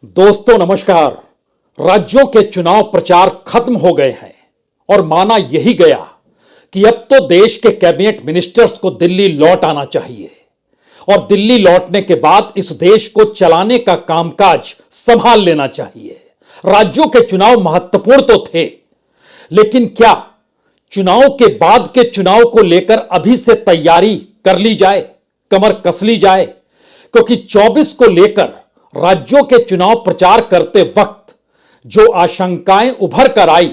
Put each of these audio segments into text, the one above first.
दोस्तों नमस्कार। राज्यों के चुनाव प्रचार खत्म हो गए हैं और माना यही गया कि अब तो देश के कैबिनेट मिनिस्टर्स को दिल्ली लौट आना चाहिए और दिल्ली लौटने के बाद इस देश को चलाने का कामकाज संभाल लेना चाहिए। राज्यों के चुनाव महत्वपूर्ण तो थे, लेकिन क्या चुनाव के बाद के चुनाव को लेकर अभी से तैयारी कर ली जाए, कमर कस ली जाए? क्योंकि 24 को लेकर राज्यों के चुनाव प्रचार करते वक्त जो आशंकाएं उभर कर आई,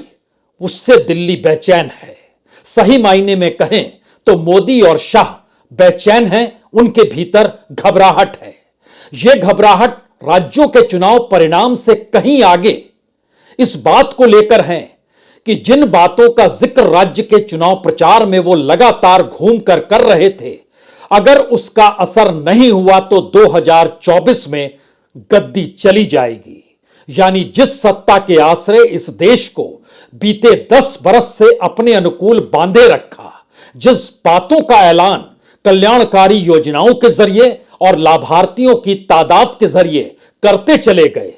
उससे दिल्ली बेचैन है। सही मायने में कहें तो मोदी और शाह बेचैन हैं, उनके भीतर घबराहट है। यह घबराहट राज्यों के चुनाव परिणाम से कहीं आगे इस बात को लेकर है कि जिन बातों का जिक्र राज्य के चुनाव प्रचार में वो लगातार घूम कर रहे थे, अगर उसका असर नहीं हुआ तो 2024 में गद्दी चली जाएगी। यानी जिस सत्ता के आश्रय इस देश को बीते 10 बरस से अपने अनुकूल बांधे रखा, जिस बातों का ऐलान कल्याणकारी योजनाओं के जरिए और लाभार्थियों की तादाद के जरिए करते चले गए,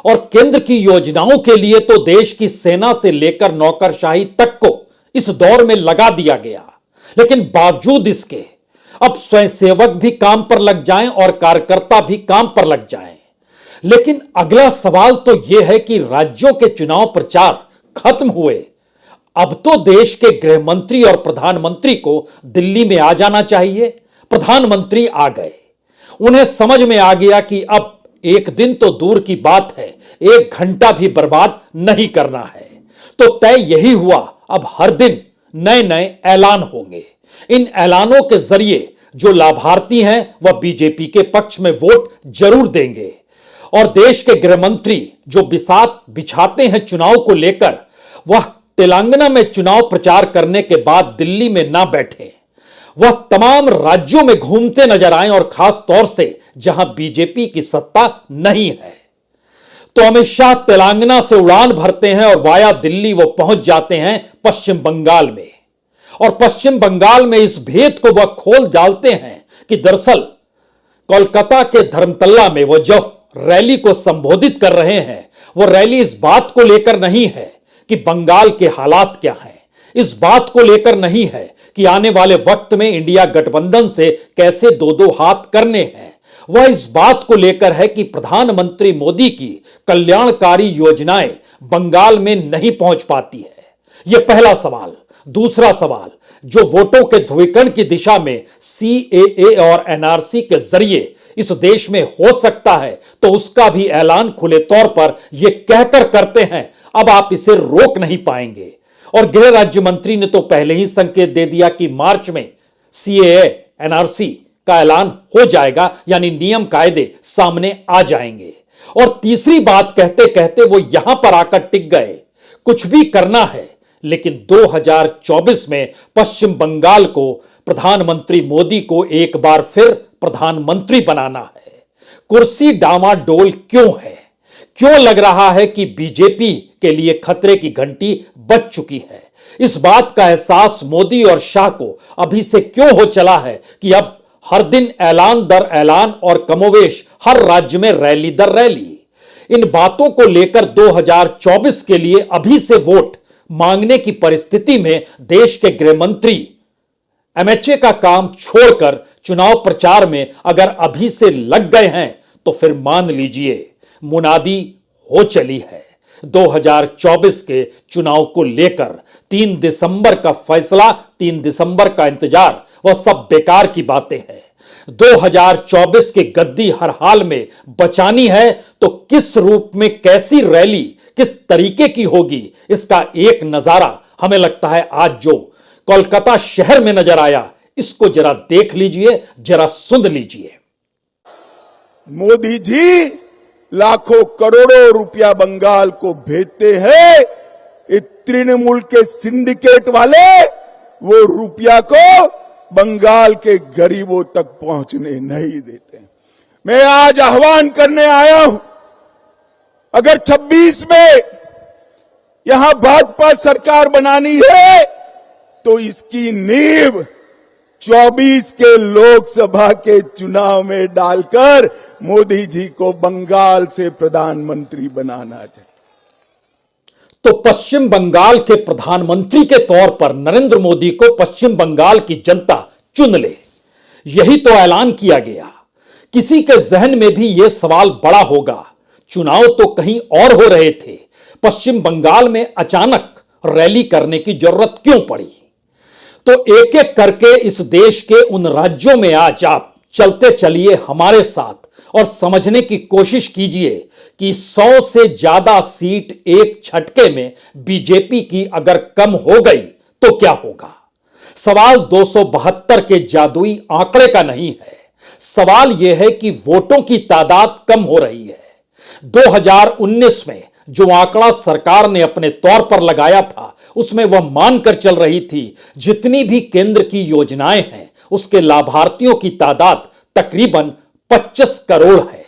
और केंद्र की योजनाओं के लिए तो देश की सेना से लेकर नौकरशाही तक को इस दौर में लगा दिया गया, लेकिन बावजूद इसके अब स्वयंसेवक भी काम पर लग जाएं और कार्यकर्ता भी काम पर लग जाएं। लेकिन अगला सवाल तो यह है कि राज्यों के चुनाव प्रचार खत्म हुए, अब तो देश के गृह मंत्री और प्रधानमंत्री को दिल्ली में आ जाना चाहिए। प्रधानमंत्री आ गए, उन्हें समझ में आ गया कि अब एक दिन तो दूर की बात है, 1 घंटा भी बर्बाद नहीं करना है। तो तय यही हुआ, अब हर दिन नए नए ऐलान होंगे। इन ऐलानों के जरिए जो लाभार्थी हैं वह बीजेपी के पक्ष में वोट जरूर देंगे, और देश के गृह मंत्री जो बिसात बिछाते हैं चुनाव को लेकर, वह तेलंगाना में चुनाव प्रचार करने के बाद दिल्ली में ना बैठे, वह तमाम राज्यों में घूमते नजर आए, और खास तौर से जहां बीजेपी की सत्ता नहीं है। तो अमित शाह तेलंगाना से उड़ान भरते हैं और वाया दिल्ली वो पहुंच जाते हैं पश्चिम बंगाल में, और पश्चिम बंगाल में इस भेद को वह खोल डालते हैं कि दरअसल कोलकाता के धर्मतल्ला में वो जो रैली को संबोधित कर रहे हैं, वो रैली इस बात को लेकर नहीं है कि बंगाल के हालात क्या हैं, इस बात को लेकर नहीं है कि आने वाले वक्त में इंडिया गठबंधन से कैसे 2-2 हाथ करने हैं। वह इस बात को लेकर है कि प्रधानमंत्री मोदी की कल्याणकारी योजनाएं बंगाल में नहीं पहुंच पाती है। यह पहला सवाल। दूसरा सवाल, जो वोटों के ध्रुवीकरण की दिशा में सीएए और एनआरसी के जरिए इस देश में हो सकता है, तो उसका भी ऐलान खुले तौर पर यह कहकर करते हैं अब आप इसे रोक नहीं पाएंगे। और गृह राज्य मंत्री ने तो पहले ही संकेत दे दिया कि मार्च में सीएए एनआरसी का ऐलान हो जाएगा, यानी नियम कायदे सामने आ जाएंगे। और तीसरी बात कहते कहते वो यहां पर आकर टिक गए, कुछ भी करना है लेकिन 2024 में पश्चिम बंगाल को प्रधानमंत्री मोदी को एक बार फिर प्रधानमंत्री बनाना है। कुर्सी डामाडोल क्यों है? क्यों लग रहा है कि बीजेपी के लिए खतरे की घंटी बज चुकी है? इस बात का एहसास मोदी और शाह को अभी से क्यों हो चला है कि अब हर दिन ऐलान दर ऐलान और कमोवेश हर राज्य में रैली दर रैली? इन बातों को लेकर 2024 के लिए अभी से वोट मांगने की परिस्थिति में देश के गृह मंत्री एमएचए का काम छोड़कर चुनाव प्रचार में अगर अभी से लग गए हैं, तो फिर मान लीजिए मुनादी हो चली है। 2024 के चुनाव को लेकर 3 दिसंबर का फैसला, 3 दिसंबर का इंतजार, वह सब बेकार की बातें हैं। 2024 की गद्दी हर हाल में बचानी है, तो किस रूप में, कैसी रैली, किस तरीके की होगी, इसका एक नजारा हमें लगता है आज जो कोलकाता शहर में नजर आया, इसको जरा देख लीजिए, जरा सुन लीजिए। मोदी जी लाखों करोड़ों रुपया बंगाल को भेजते हैं, ये तृणमूल के सिंडिकेट वाले वो रुपया को बंगाल के गरीबों तक पहुंचने नहीं देते। मैं आज आह्वान करने आया हूं, अगर 26 में यहां भाजपा सरकार बनानी है तो इसकी नींव 24 के लोकसभा के चुनाव में डालकर मोदी जी को बंगाल से प्रधानमंत्री बनाना चाहिए। तो पश्चिम बंगाल के प्रधानमंत्री के तौर पर नरेंद्र मोदी को पश्चिम बंगाल की जनता चुन ले, यही तो ऐलान किया गया। किसी के जहन में भी यह सवाल बड़ा होगा, चुनाव तो कहीं और हो रहे थे, पश्चिम बंगाल में अचानक रैली करने की जरूरत क्यों पड़ी? तो एक एक करके इस देश के उन राज्यों में आज आप चलते चलिए हमारे साथ और समझने की कोशिश कीजिए कि 100 से ज्यादा सीट एक झटके में बीजेपी की अगर कम हो गई तो क्या होगा। सवाल 272 के जादुई आंकड़े का नहीं है, सवाल यह है कि वोटों की तादाद कम हो रही है। 2019 में जो आंकड़ा सरकार ने अपने तौर पर लगाया था उसमें वह मानकर चल रही थी जितनी भी केंद्र की योजनाएं हैं उसके लाभार्थियों की तादाद तकरीबन 25 करोड़ है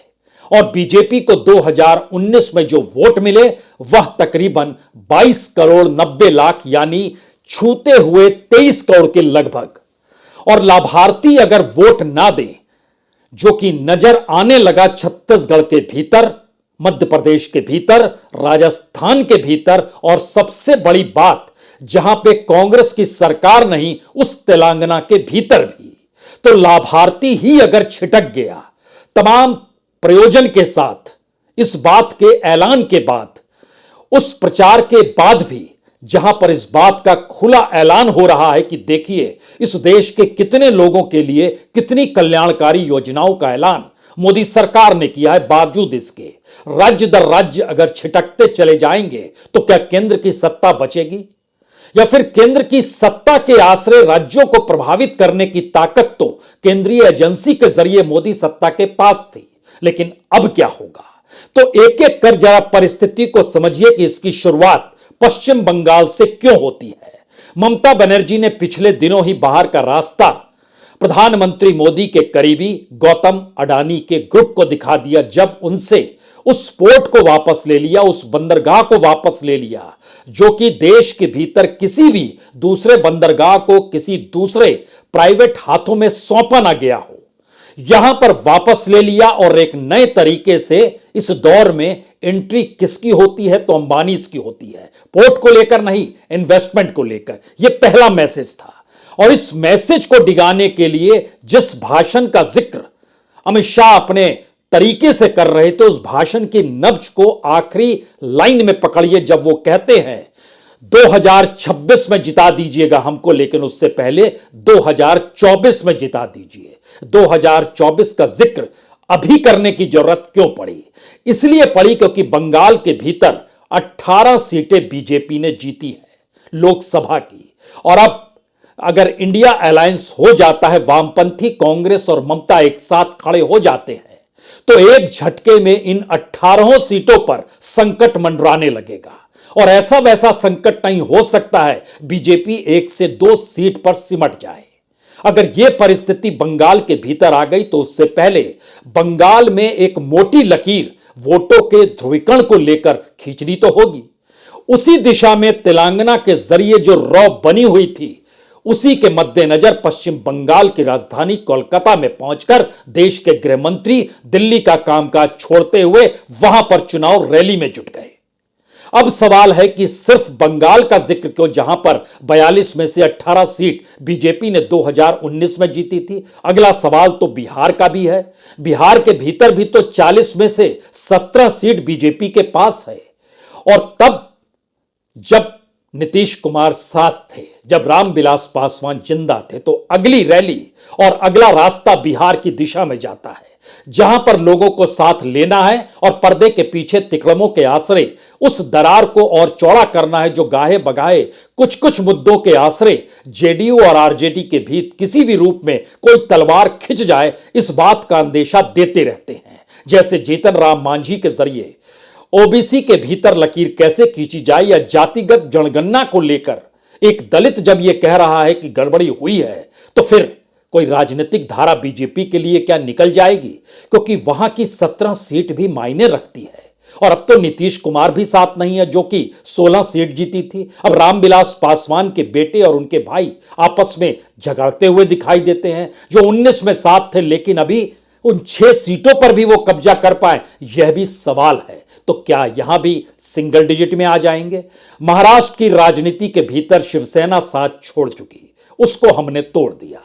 और बीजेपी को 2019 में जो वोट मिले वह तकरीबन 22 करोड़ 90 लाख यानी छूते हुए 23 करोड़ के लगभग। और लाभार्थी अगर वोट ना दें, जो कि नजर आने लगा छत्तीसगढ़ के भीतर, मध्य प्रदेश के भीतर, राजस्थान के भीतर और सबसे बड़ी बात जहां पे कांग्रेस की सरकार नहीं उस तेलंगाना के भीतर भी, तो लाभार्थी ही अगर छिटक गया तमाम प्रयोजन के साथ, इस बात के ऐलान के बाद, उस प्रचार के बाद भी, जहां पर इस बात का खुला ऐलान हो रहा है कि देखिए इस देश के कितने लोगों के लिए कितनी कल्याणकारी योजनाओं का ऐलान मोदी सरकार ने किया है, बावजूद इसके राज्य दर राज्य अगर छिटकते चले जाएंगे तो क्या केंद्र की सत्ता बचेगी? या फिर केंद्र की सत्ता के आश्रय राज्यों को प्रभावित करने की ताकत तो केंद्रीय एजेंसी के जरिए मोदी सत्ता के पास थी, लेकिन अब क्या होगा? तो एक एक कर जरा परिस्थिति को समझिए कि इसकी शुरुआत पश्चिम बंगाल से क्यों होती है। ममता बनर्जी ने पिछले दिनों ही बाहर का रास्ता प्रधानमंत्री मोदी के करीबी गौतम अडानी के ग्रुप को दिखा दिया जब उनसे उस पोर्ट को वापस ले लिया, उस बंदरगाह को वापस ले लिया जो कि देश के भीतर किसी भी दूसरे बंदरगाह को किसी दूसरे प्राइवेट हाथों में सौंपा ना गया हो, यहां पर वापस ले लिया। और एक नए तरीके से इस दौर में एंट्री किसकी होती है? तो अंबानी की होती है, पोर्ट को लेकर नहीं, इन्वेस्टमेंट को लेकर। यह पहला मैसेज था और इस मैसेज को डिगाने के लिए जिस भाषण का जिक्र अमित शाह अपने तरीके से कर रहे थे, उस भाषण की नब्ज को आखिरी लाइन में पकड़िए जब वो कहते हैं 2026 में जिता दीजिएगा हमको, लेकिन उससे पहले 2024 में जिता दीजिए। 2024 का जिक्र अभी करने की जरूरत क्यों पड़ी? इसलिए पड़ी क्योंकि बंगाल के भीतर 18 सीटें बीजेपी ने जीती है लोकसभा की, और अब अगर इंडिया अलायंस हो जाता है, वामपंथी कांग्रेस और ममता एक साथ खड़े हो जाते हैं, तो एक झटके में इन 18 सीटों पर संकट मंडराने लगेगा। और ऐसा वैसा संकट नहीं हो सकता है बीजेपी 1 से 2 सीट पर सिमट जाए। अगर यह परिस्थिति बंगाल के भीतर आ गई तो उससे पहले बंगाल में एक मोटी लकीर वोटों के ध्रुवीकरण को लेकर खींचनी तो होगी। उसी दिशा में तेलंगाना के जरिए जो रॉ बनी हुई थी, उसी के मद्देनजर पश्चिम बंगाल की राजधानी कोलकाता में पहुंचकर देश के गृह मंत्री दिल्ली का कामकाज छोड़ते हुए वहां पर चुनाव रैली में जुट गए। अब सवाल है कि सिर्फ बंगाल का जिक्र क्यों, जहां पर 42 में से 18 सीट बीजेपी ने 2019 में जीती थी। अगला सवाल तो बिहार का भी है। बिहार के भीतर भी तो 40 में से 17 सीट बीजेपी के पास है। और तब जब नीतीश कुमार साथ थे, जब रामविलास पासवान जिंदा थे, तो अगली रैली और अगला रास्ता बिहार की दिशा में जाता है, जहां पर लोगों को साथ लेना है और पर्दे के पीछे तिकड़मों के आश्रय उस दरार को और चौड़ा करना है जो गाहे बगाहे कुछ कुछ मुद्दों के आश्रय जेडीयू और आरजेडी के बीच किसी भी रूप में कोई तलवार खिंच जाए, इस बात का अंदेशा देते रहते हैं। जैसे जीतन राम मांझी के जरिए ओबीसी के भीतर लकीर कैसे खींची जाए, या जातिगत जनगणना को लेकर एक दलित जब यह कह रहा है कि गड़बड़ी हुई है, तो फिर कोई राजनीतिक धारा बीजेपी के लिए क्या निकल जाएगी? क्योंकि वहां की 17 सीट भी मायने रखती है और अब तो नीतीश कुमार भी साथ नहीं है, जो कि 16 सीट जीती थी। अब रामविलास पासवान के बेटे और उनके भाई आपस में झगड़ते हुए दिखाई देते हैं, जो 19 में साथ थे, लेकिन अभी उन 6 सीटों पर भी वो कब्जा कर पाए, यह भी सवाल है। तो क्या यहां भी सिंगल डिजिट में आ जाएंगे? महाराष्ट्र की राजनीति के भीतर शिवसेना साथ छोड़ चुकी, उसको हमने तोड़ दिया।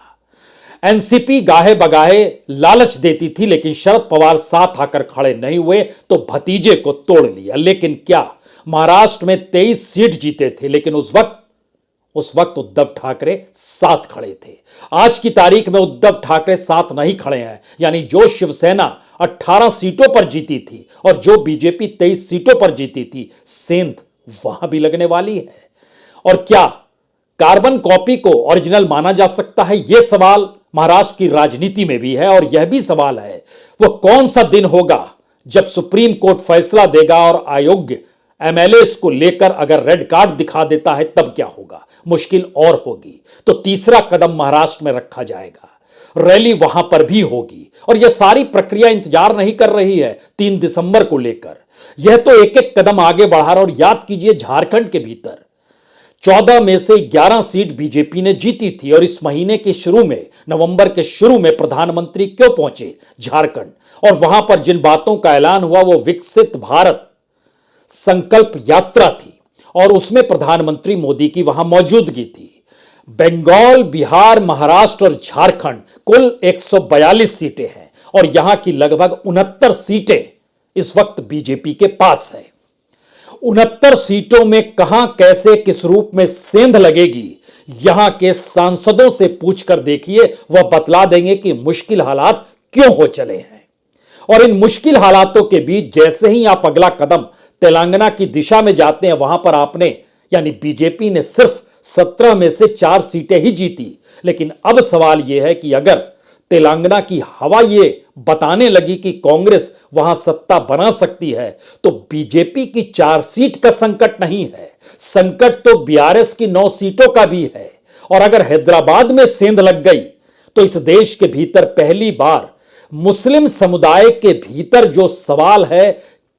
एनसीपी गाहे बगाहे लालच देती थी, लेकिन शरद पवार साथ आकर खड़े नहीं हुए तो भतीजे को तोड़ लिया। लेकिन क्या महाराष्ट्र में 23 सीट जीते थे, लेकिन उस वक्त उद्धव ठाकरे साथ खड़े थे। आज की तारीख में उद्धव ठाकरे साथ नहीं खड़े हैं, यानी जो शिवसेना 18 सीटों पर जीती थी और जो बीजेपी 23 सीटों पर जीती थी, सेंध वहां भी लगने वाली है। और क्या कार्बन कॉपी को ओरिजिनल माना जा सकता है? यह सवाल महाराष्ट्र की राजनीति में भी है। और यह भी सवाल है, वो कौन सा दिन होगा जब सुप्रीम कोर्ट फैसला देगा और अयोग्य एमएलएस को लेकर अगर रेड कार्ड दिखा देता है, तब क्या होगा? मुश्किल और होगी। तो तीसरा कदम महाराष्ट्र में रखा जाएगा, रैली वहां पर भी होगी। और यह सारी प्रक्रिया इंतजार नहीं कर रही है 3 दिसंबर को लेकर, यह तो एक एक कदम आगे बढ़ा रहा। और याद कीजिए, झारखंड के भीतर 14 में से 11 सीट बीजेपी ने जीती थी। और इस महीने के शुरू में, नवंबर के शुरू में प्रधानमंत्री क्यों पहुंचे झारखंड? और वहां पर जिन बातों का ऐलान हुआ वो विकसित भारत संकल्प यात्रा थी, और उसमें प्रधानमंत्री मोदी की वहां मौजूदगी थी। बंगाल, बिहार, महाराष्ट्र और झारखंड कुल 142 सीटें हैं, और यहां की लगभग 69 सीटें इस वक्त बीजेपी के पास है। 69 सीटों में कहां, कैसे, किस रूप में सेंध लगेगी, यहां के सांसदों से पूछकर देखिए, वह बतला देंगे कि मुश्किल हालात क्यों हो चले हैं। और इन मुश्किल हालातों के बीच जैसे ही आप अगला कदम तेलंगाना की दिशा में जाते हैं, वहां पर आपने, यानी बीजेपी ने सिर्फ 17 में से 4 सीटें ही जीती। लेकिन अब सवाल यह है कि अगर तेलंगाना की हवा यह बताने लगी कि कांग्रेस वहां सत्ता बना सकती है, तो बीजेपी की 4 सीट का संकट नहीं है, संकट तो बीआरएस की 9 सीटों का भी है। और अगर हैदराबाद में सेंध लग गई, तो इस देश के भीतर पहली बार मुस्लिम समुदाय के भीतर जो सवाल है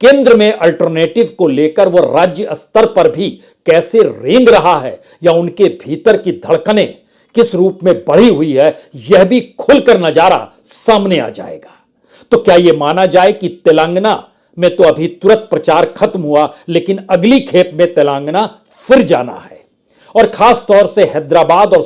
केंद्र में अल्टरनेटिव को लेकर, वो राज्य स्तर पर भी कैसे रेंग रहा है, या उनके भीतर की धड़कनें किस रूप में बढ़ी हुई है, यह भी खुलकर नजारा सामने आ जाएगा। तो क्या यह माना जाए कि तेलंगाना में तो अभी तुरंत प्रचार खत्म हुआ, लेकिन अगली खेप में तेलंगाना फिर जाना है। और खास तौर से हैदराबाद और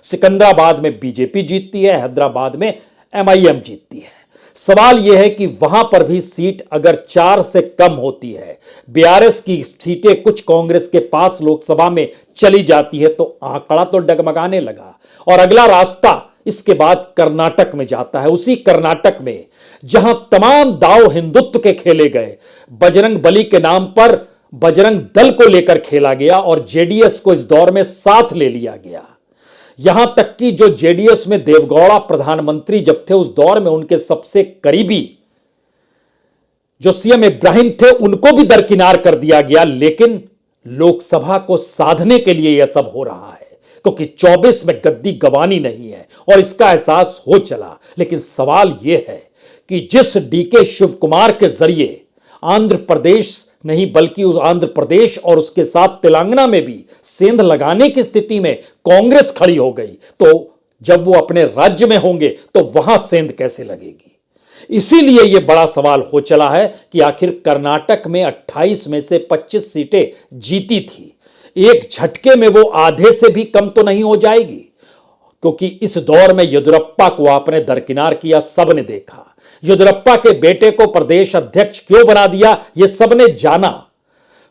सिकंदराबाद में बीजेपी जीतती है, हैदराबाद में एमआईएम जीतती है। सवाल यह है कि वहां पर भी सीट अगर 4 से कम होती है, बीआरएस की सीटें कुछ कांग्रेस के पास लोकसभा में चली जाती है, तो आंकड़ा तो डगमगाने लगा। और अगला रास्ता इसके बाद कर्नाटक में जाता है। उसी कर्नाटक में जहां तमाम दांव हिंदुत्व के खेले गए, बजरंग बली के नाम पर बजरंग दल को लेकर खेला गया और जेडीएस को इस दौर में साथ ले लिया गया। यहां तक कि जो जेडीएस में देवगौड़ा प्रधानमंत्री जब थे, उस दौर में उनके सबसे करीबी जो सीएम इब्राहिम थे, उनको भी दरकिनार कर दिया गया। लेकिन लोकसभा को साधने के लिए यह सब हो रहा है, क्योंकि 24 में गद्दी गंवानी नहीं है, और इसका एहसास हो चला। लेकिन सवाल यह है कि जिस डीके शिव कुमार के जरिए आंध्र प्रदेश नहीं, बल्कि उस आंध्र प्रदेश और उसके साथ तेलंगाना में भी सेंध लगाने की स्थिति में कांग्रेस खड़ी हो गई, तो जब वो अपने राज्य में होंगे तो वहां सेंध कैसे लगेगी? इसीलिए यह बड़ा सवाल हो चला है कि आखिर कर्नाटक में 28 में से 25 सीटें जीती थी, एक झटके में वो आधे से भी कम तो नहीं हो जाएगी? क्योंकि इस दौर में येदियुरप्पा को आपने दरकिनार किया, सबने देखा। येदियुरप्पा के बेटे को प्रदेश अध्यक्ष क्यों बना दिया, यह सबने जाना।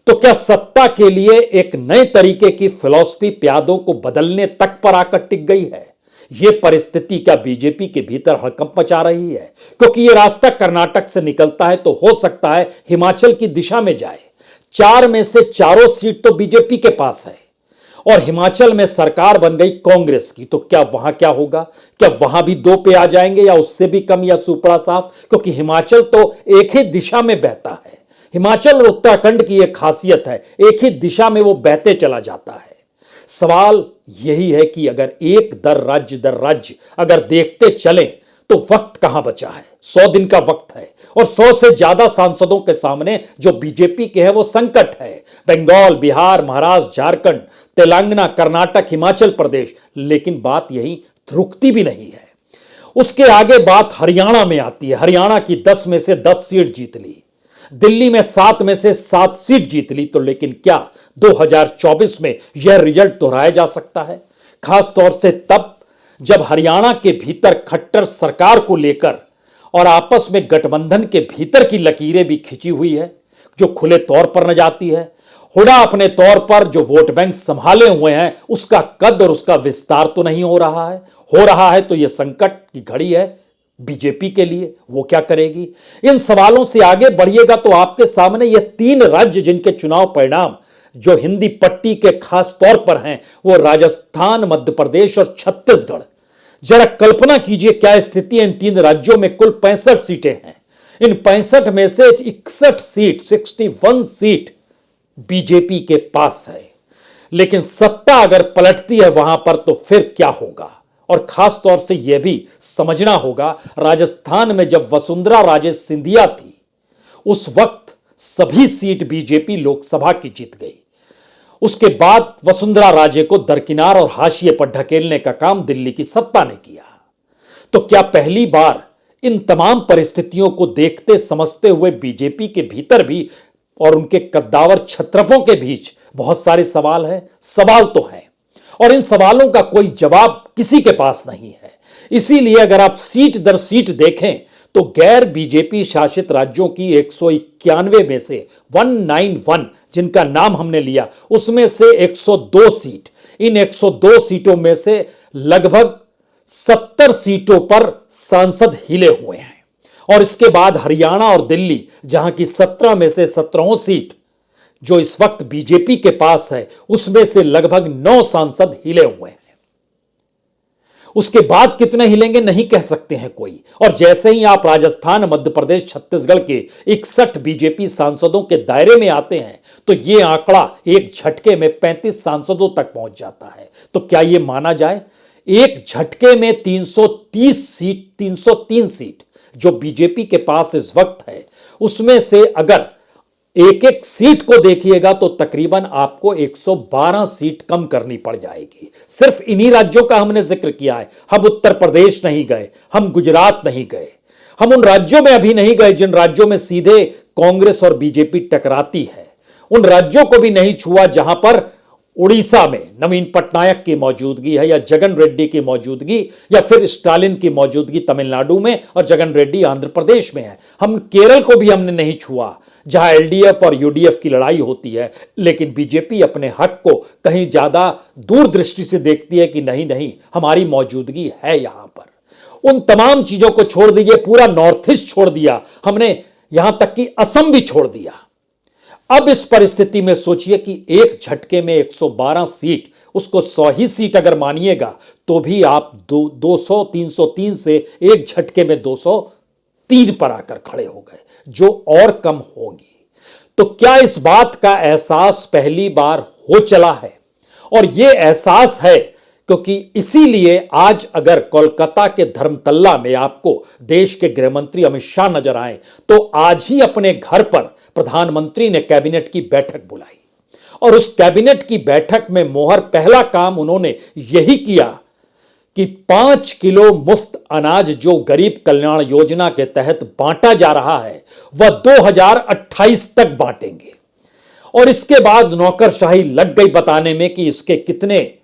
तो क्या सत्ता के लिए एक नए तरीके की फिलॉसफी प्यादों को बदलने तक पर आकर टिक गई है? यह परिस्थिति क्या बीजेपी के भीतर हड़कंप मचा रही है? क्योंकि यह रास्ता कर्नाटक से निकलता है तो हो सकता है हिमाचल की दिशा में जाए। 4 में से 4 सीट तो बीजेपी के पास है, और हिमाचल में सरकार बन गई कांग्रेस की। तो क्या वहां क्या होगा? क्या वहां भी 2 पे आ जाएंगे, या उससे भी कम, या सुपड़ा साफ? क्योंकि हिमाचल तो एक ही दिशा में बहता है। हिमाचल और उत्तराखंड की एक खासियत है, एक ही दिशा में वो बहते चला जाता है। सवाल यही है कि अगर एक दर राज्य अगर देखते चलें, तो वक्त कहां बचा है? 100 दिन का वक्त है और 100 से ज्यादा सांसदों के सामने जो बीजेपी के हैं वो संकट है। बंगाल, बिहार, महाराष्ट्र, झारखंड, तेलंगाना, कर्नाटक, हिमाचल प्रदेश, लेकिन बात यही रुकती भी नहीं है। उसके आगे बात हरियाणा में आती है। हरियाणा की 10 में से 10 सीट जीत ली, दिल्ली में 7 में से 7 सीट जीत ली। तो लेकिन क्या 2024 में यह रिजल्ट दोहराया जा सकता है? खास तौर से तब जब हरियाणा के भीतर खट्टर सरकार को लेकर और आपस में गठबंधन के भीतर की लकीरें भी खिंची हुई है, जो खुले तौर पर न जाती है। हुडा अपने तौर पर जो वोट बैंक संभाले हुए हैं, उसका कद और उसका विस्तार तो नहीं हो रहा है। हो रहा है तो यह संकट की घड़ी है बीजेपी के लिए। वो क्या करेगी? इन सवालों से आगे बढ़िएगा तो आपके सामने ये 3 राज्य जिनके चुनाव परिणाम जो हिंदी पट्टी के खास तौर पर हैं, वो राजस्थान, मध्य प्रदेश और छत्तीसगढ़। जरा कल्पना कीजिए क्या स्थिति है। इन 3 राज्यों में कुल 65 सीटें हैं। इन 65 में से 61 सीट, 61 सीट बीजेपी के पास है। लेकिन सत्ता अगर पलटती है वहां पर तो फिर क्या होगा? और खास तौर से यह भी समझना होगा, राजस्थान में जब वसुंधरा राजे सिंधिया थी, उस वक्त सभी सीट बीजेपी लोकसभा की जीत गई। उसके बाद वसुंधरा राजे को दरकिनार और हाशिए पर ढकेलने का काम दिल्ली की सत्ता ने किया। तो क्या पहली बार इन तमाम परिस्थितियों को देखते समझते हुए बीजेपी के भीतर भी और उनके कद्दावर छत्रपों के बीच बहुत सारे सवाल हैं? सवाल तो हैं और इन सवालों का कोई जवाब किसी के पास नहीं है। इसीलिए अगर आप सीट दर सीट देखें तो गैर बीजेपी शासित राज्यों की 191 में से 191 जिनका नाम हमने लिया, उसमें से 102 सीट, इन 102 सीटों में से लगभग 70 सीटों पर सांसद हिले हुए हैं। और इसके बाद हरियाणा और दिल्ली, जहां की 17 में से 17 सीट जो इस वक्त बीजेपी के पास है, उसमें से लगभग 9 सांसद हिले हुए हैं। उसके बाद कितने हिलेंगे नहीं कह सकते हैं कोई। और जैसे ही आप राजस्थान, मध्य प्रदेश, छत्तीसगढ़ के 61 बीजेपी सांसदों के दायरे में आते हैं तो यह आंकड़ा एक झटके में 35 सांसदों तक पहुंच जाता है। तो क्या यह माना जाए? एक झटके में 303 सीट जो बीजेपी के पास इस वक्त है, उसमें से अगर एक एक सीट को देखिएगा तो तकरीबन आपको 112 सीट कम करनी पड़ जाएगी। सिर्फ इन्हीं राज्यों का हमने जिक्र किया है। हम उत्तर प्रदेश नहीं गए, हम गुजरात नहीं गए, हम उन राज्यों में अभी नहीं गए जिन राज्यों में सीधे कांग्रेस और बीजेपी टकराती है। उन राज्यों को भी नहीं छुआ जहां पर उड़ीसा में नवीन पटनायक की मौजूदगी है, या जगन रेड्डी की मौजूदगी, या फिर स्टालिन की मौजूदगी तमिलनाडु में और जगन रेड्डी आंध्र प्रदेश में है। हम केरल को भी हमने नहीं छुआ जहां एलडीएफ और यूडीएफ की लड़ाई होती है। लेकिन बीजेपी अपने हक को कहीं ज्यादा दूरदृष्टि से देखती है कि नहीं नहीं, हमारी मौजूदगी है यहां पर। उन तमाम चीजों को छोड़ दीजिए, पूरा नॉर्थ ईस्ट छोड़ दिया हमने, यहां तक कि असम भी छोड़ दिया। अब इस परिस्थिति में सोचिए कि एक झटके में 112 सीट, उसको 100 ही सीट अगर मानिएगा तो भी आप 303 से एक झटके में 203 पर आकर खड़े हो गए, जो और कम होगी। तो क्या इस बात का एहसास पहली बार हो चला है? और यह एहसास है क्योंकि इसीलिए आज अगर कोलकाता के धर्मतल्ला में आपको देश के गृहमंत्री अमित शाह नजर आए तो आज ही अपने घर पर प्रधानमंत्री ने कैबिनेट की बैठक बुलाई और उस कैबिनेट की बैठक में मोहर पहला काम उन्होंने यही किया कि 5 किलो मुफ्त अनाज जो गरीब कल्याण योजना के तहत बांटा जा रहा है वह 2028 तक बांटेंगे। और इसके बाद नौकरशाही लग गई बताने में कि इसके कितने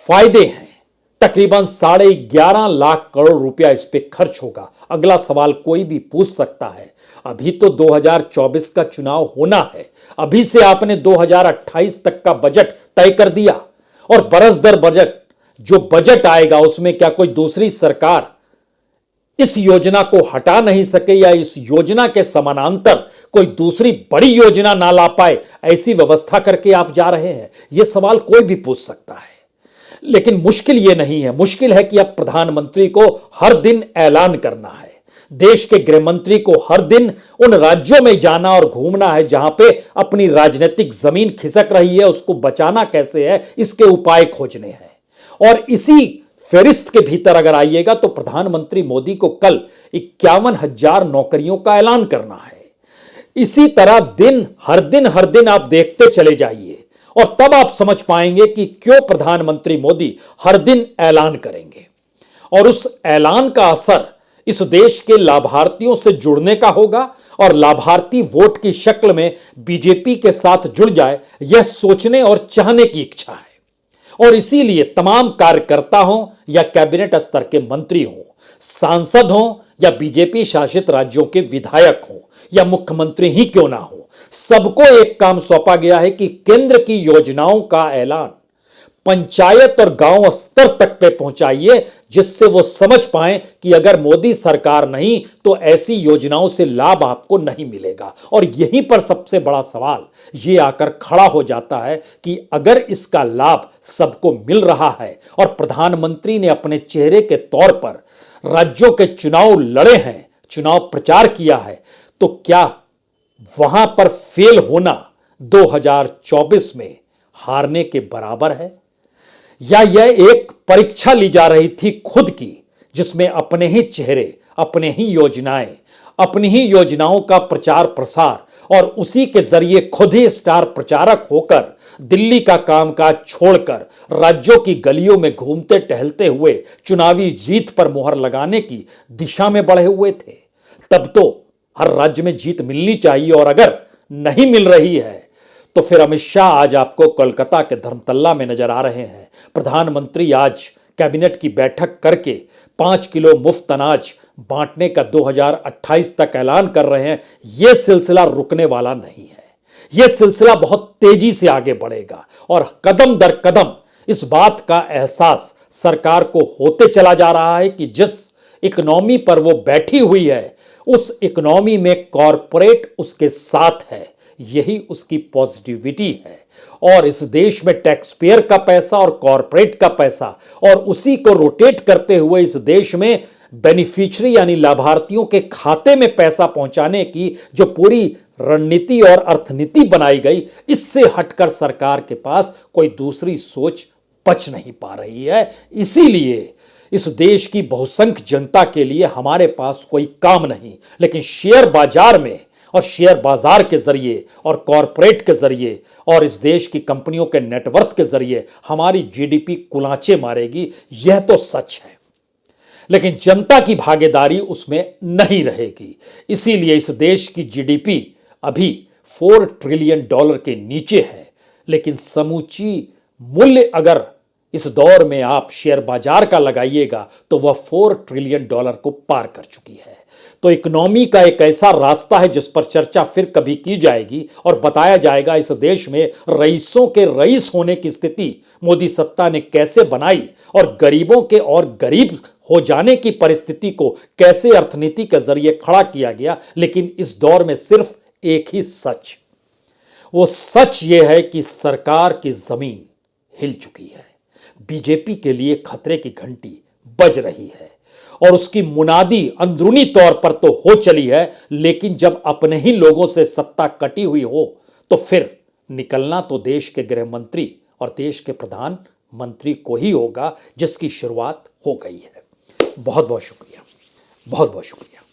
फायदे हैं। तकरीबन 11.5 लाख करोड़ रुपया इस पे खर्च होगा। अगला सवाल कोई भी पूछ सकता है, अभी तो 2024 का चुनाव होना है, अभी से आपने 2028 तक का बजट तय कर दिया और बरस दर बजट जो बजट आएगा उसमें क्या कोई दूसरी सरकार इस योजना को हटा नहीं सके या इस योजना के समानांतर कोई दूसरी बड़ी योजना ना ला पाए, ऐसी व्यवस्था करके आप जा रहे हैं? यह सवाल कोई भी पूछ सकता है। लेकिन मुश्किल यह नहीं है, मुश्किल है कि अब प्रधानमंत्री को हर दिन ऐलान करना है, देश के गृह मंत्री को हर दिन उन राज्यों में जाना और घूमना है जहां पे अपनी राजनीतिक जमीन खिसक रही है, उसको बचाना कैसे है, इसके उपाय खोजने हैं। और इसी फेरिस्त के भीतर अगर आइएगा तो प्रधानमंत्री मोदी को कल 51,000 नौकरियों का ऐलान करना है। इसी तरह हर दिन आप देखते चले जाइए और तब आप समझ पाएंगे कि क्यों प्रधानमंत्री मोदी हर दिन ऐलान करेंगे। और उस ऐलान का असर इस देश के लाभार्थियों से जुड़ने का होगा और लाभार्थी वोट की शक्ल में बीजेपी के साथ जुड़ जाए, यह सोचने और चाहने की इच्छा है। और इसीलिए तमाम कार्यकर्ता हों या कैबिनेट स्तर के मंत्री हों, सांसद हों या बीजेपी शासित राज्यों के विधायक हों या मुख्यमंत्री ही क्यों ना हो, सबको एक काम सौंपा गया है कि केंद्र की योजनाओं का ऐलान पंचायत और गांव स्तर तक पे पहुंचाइए, जिससे वो समझ पाएं कि अगर मोदी सरकार नहीं तो ऐसी योजनाओं से लाभ आपको नहीं मिलेगा। और यहीं पर सबसे बड़ा सवाल ये आकर खड़ा हो जाता है कि अगर इसका लाभ सबको मिल रहा है और प्रधानमंत्री ने अपने चेहरे के तौर पर राज्यों के चुनाव लड़े हैं, चुनाव प्रचार किया है, तो क्या वहां पर फेल होना 2024 में हारने के बराबर है? या यह एक परीक्षा ली जा रही थी खुद की, जिसमें अपने ही चेहरे, अपने ही योजनाएं, अपनी ही योजनाओं का प्रचार प्रसार और उसी के जरिए खुद ही स्टार प्रचारक होकर दिल्ली का कामकाज छोड़कर राज्यों की गलियों में घूमते टहलते हुए चुनावी जीत पर मुहर लगाने की दिशा में बढ़े हुए थे? तब तो हर राज्य में जीत मिलनी चाहिए, और अगर नहीं मिल रही है तो फिर अमित शाह आज आपको कोलकाता के धर्मतल्ला में नजर आ रहे हैं। प्रधानमंत्री आज कैबिनेट की बैठक करके 5 किलो मुफ्त अनाज बांटने का 2028 तक ऐलान कर रहे हैं। यह सिलसिला रुकने वाला नहीं है, यह सिलसिला बहुत तेजी से आगे बढ़ेगा और कदम दर कदम इस बात का एहसास सरकार को होते चला जा रहा है कि जिस इकोनॉमी पर वो बैठी हुई है, उस इकोनॉमी में कॉरपोरेट उसके साथ है। यही उसकी पॉजिटिविटी है। और इस देश में टैक्स पेयर का पैसा और कॉरपोरेट का पैसा और उसी को रोटेट करते हुए इस देश में बेनिफिशियरी यानी लाभार्थियों के खाते में पैसा पहुंचाने की जो पूरी रणनीति और अर्थनीति बनाई गई, इससे हटकर सरकार के पास कोई दूसरी सोच बच नहीं पा रही है। इसीलिए इस देश की बहुसंख्य जनता के लिए हमारे पास कोई काम नहीं, लेकिन शेयर बाजार में और शेयर बाजार के जरिए और कॉरपोरेट के जरिए और इस देश की कंपनियों के नेटवर्थ के जरिए हमारी जीडीपी कुलांचे मारेगी, यह तो सच है। लेकिन जनता की भागीदारी उसमें नहीं रहेगी। इसीलिए इस देश की जीडीपी अभी $4 ट्रिलियन के नीचे है, लेकिन समूची मूल्य अगर इस दौर में आप शेयर बाजार का लगाइएगा तो वह $4 ट्रिलियन को पार कर चुकी है। तो इकोनॉमी का एक ऐसा रास्ता है जिस पर चर्चा फिर कभी की जाएगी और बताया जाएगा इस देश में रईसों के रईस होने की स्थिति मोदी सत्ता ने कैसे बनाई और गरीबों के और गरीब हो जाने की परिस्थिति को कैसे अर्थनीति के जरिए खड़ा किया गया। लेकिन इस दौर में सिर्फ एक ही सच, वो सच ये है कि सरकार की जमीन हिल चुकी है। बीजेपी के लिए खतरे की घंटी बज रही है और उसकी मुनादी अंदरूनी तौर पर तो हो चली है, लेकिन जब अपने ही लोगों से सत्ता कटी हुई हो तो फिर निकलना तो देश के गृह मंत्री और देश के प्रधानमंत्री को ही होगा, जिसकी शुरुआत हो गई है। बहुत बहुत शुक्रिया, बहुत बहुत शुक्रिया।